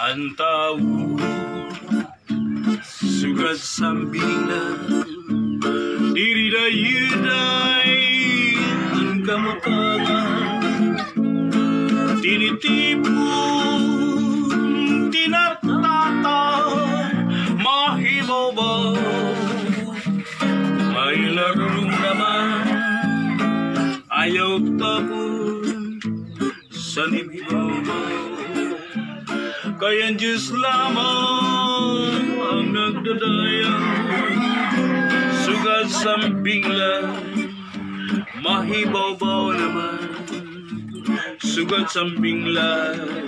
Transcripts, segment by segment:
Ang tao sugat sambilan diri dayuday ang kamutangan tinitipon tinatata mahibaw may larong naman ayaw tapon sa nibibaw. Kaya Diyos lamang ang nagdadayang sugat sampinglan mahibaw-baw naman sugat sampinglan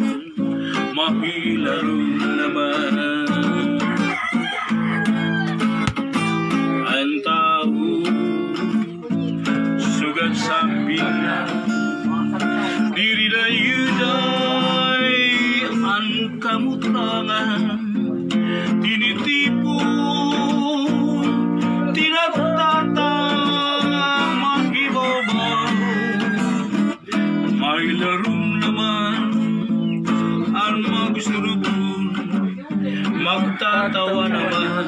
mahilaro naman. Ang tao sugat sampinglan diri dayuday ang kamutangan tinitipon tinatata mahibabaw may larong naman ang magsurubon magtatawa naman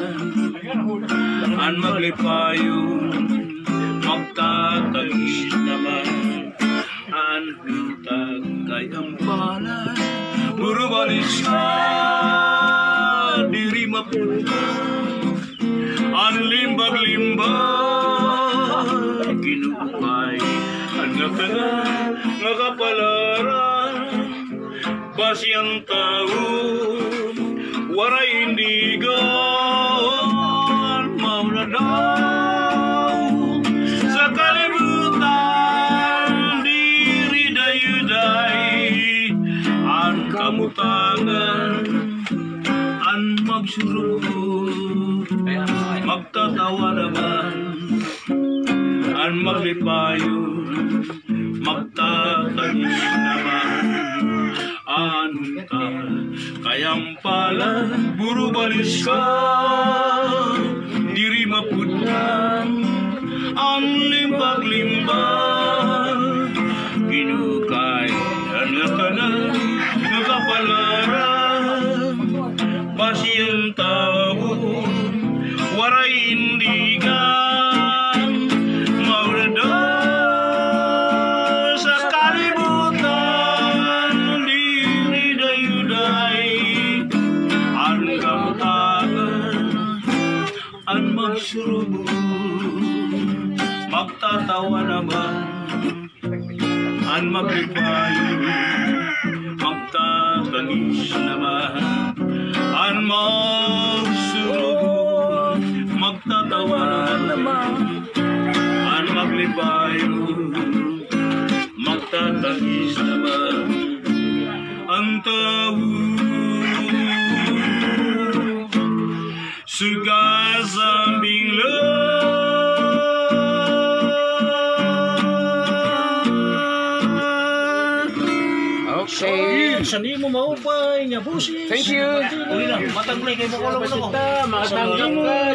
ang maglipayon magtatagis naman ang hintag kayang palay puro balis ka diri mapunta ang limbag-limbag kinukay ang nakapalaran basyang taon waray indigan mauna daw sa kalibutan diri dayuday ang kamutangan ang magsurod magtatawa naman ang maglipayon magtatagis naman ang hunta kayang pala buro balis ka diri mapunta ang limbag-limbag kinukay ang nakanan nakapalaran basyang tao waray indigan maulada sa kalibutan diri dayuday ang kamutangan ang magsurubon magtatawa naman ang maglipayon magtatagis naman ang magsurubon magtatawa naman ang maglipayon magtatagis naman ang tao sugat sampinglan. Okay. Sani mo maupay nga busis. Thank you. Uli na, matangulay kayo mo ko lang ako. Matangulay.